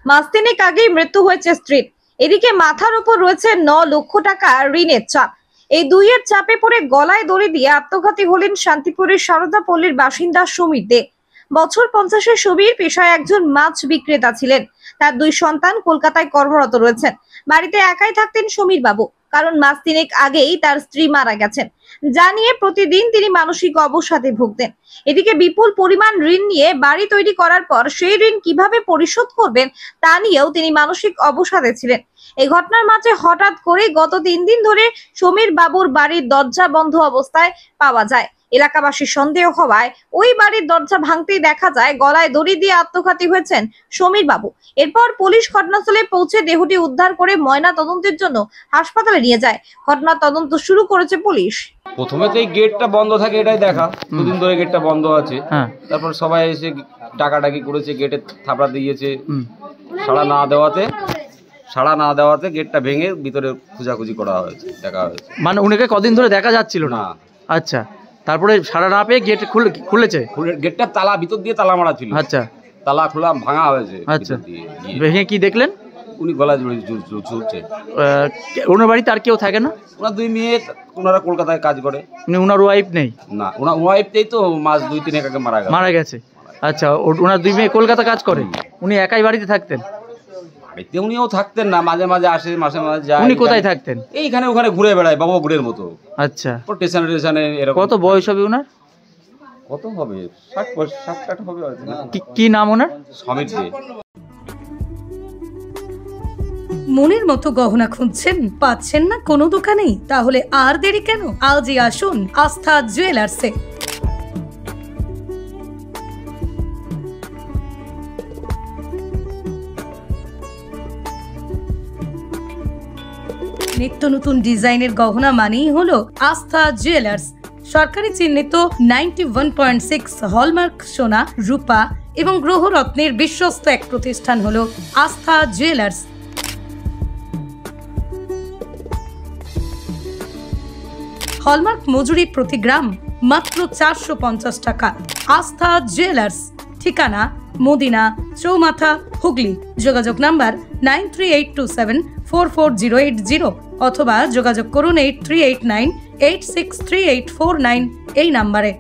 মাস তিনেক আগেই মৃত্যু হয়েছে স্ত্রীর। এদিকে মাথার উপর রয়েছে 9 লক্ষ টাকা ঋণের চাপ। এই দুইয়ের চাপে পড়ে গলায় দড়ি দিয়ে আত্মঘাতী হলেন শান্তিপুরের সারদাপল্লীর বাসিন্দা সমীর দে। বছর 50-এর সমীর পেশায় একজন মাছ বিক্রেতা ছিলেন। তার 2 সন্তান কলকাতায় কর্মরত রয়েছেন। বাড়িতে একাই থাকতেন সমীর বাবু, কারণ মাস তিনেক আগেই তার স্ত্রী মারা গেছেন, যা নিয়ে প্রতিদিন তিনি মানসিক অবসাদে ভুগতেন। এদিকে বিপুল পরিমাণ ঋণ নিয়ে বাড়ি তৈরি করার পর সেই ঋণ কিভাবে পরিশোধ করবেন তা নিয়েও তিনি মানসিক অবসাদে ছিলেন। এই ঘটনার মাঝে হঠাৎ করে গত 3 দিন ধরে সমীর বাবুর বাড়ির দরজা বন্ধ অবস্থায় পাওয়া যায়। এলাকাবাসীর সন্দেহ হওয়ায় ওই বাড়ির দরজা ভাঙতেই দেখা যায় গলায় দড়ি দিয়ে আত্মঘাতী হয়েছেন সমীর বাবু। এরপর পুলিশ ঘটনাস্থলে পৌঁছে দেহটি উদ্ধার করে ময়না তদন্তের জন্য হাসপাতালে নিয়ে যায়। ঘটনা তদন্ত শুরু করেছে পুলিশ। প্রথমে তো এই গেটটা বন্ধ থাকে এটাই দেখা, দুদিন ধরে গেটটা বন্ধ আছে। তারপর সবাই এসে ডাকাডাকি করেছে, গেটে থাপড়া দিয়েছে, সাড়া না দেওয়াতে গেটটা ভেঙে ভিতরে খোঁজাখুঁজি করা হয়েছে, দেখা হয়েছে। মানে উনাকে কদিন ধরে দেখা যাচ্ছিল না? আচ্ছা, তারপরে সাড়া না পেয়ে গেট খুলেছে? গেটটা তালা ভিতর দিয়ে তালা মারা ছিল। আচ্ছা, তালা খোলা ভাঙা হয়েছে। আচ্ছা, ভেঙে কি দেখলেন? উনি গলায় ঝুলছে। ওনার বাড়িতে আর কেউ থাকে না? ওনার 2 মেয়ে, ওনারা কলকাতায় কাজ করে। ওনার ওয়াইফ নেই? না, ওনার ওয়াইফটাই তো মাস 2-3 আগে মারা গেছে। আচ্ছা, ওনার 2 মেয়ে কলকাতা কাজ করে, উনি একাই বাড়িতে থাকতেন? বাড়িতে উনিও থাকতেন না, মাঝে মাঝে আসে, মাঝে মাঝে যায়। উনি কোথায় থাকতেন? এইখানে ওখানে ঘুরে বেড়ায়, বাবা ঘুরের মতো। আচ্ছা, স্টেশনে এরকম। কত বয়স হবে ওনার? কত হবে? 60-60 হবে। কি নাম ওনার? সমীর দে। মনের মতো গহনা খুঁজছেন, পাচ্ছেন না কোনো দোকানেই? তাহলে আর দেরি কেন, আজই আসুন আস্থা জুয়েলার্সে। নিত্য নতুন ডিজাইনের গহনা মানেই হলো আস্থা জুয়েলার্স। সরকারি চিহ্নিত 91.6 হলমার্ক সোনা, রূপা এবং গ্রহরত্নের বিশ্বস্ত এক প্রতিষ্ঠান হলো আস্থা জুয়েলার্স। হলমার্ক মজুরি প্রতি গ্রাম মাত্র 450 টাকা। আস্থা জুয়েলার্স, ঠিকানা মদিনা চৌমাথা, হুগলি। যোগাযোগ নাম্বার 9382744080 অথবা যোগাযোগ করুন 8389863849 এই নাম্বারে।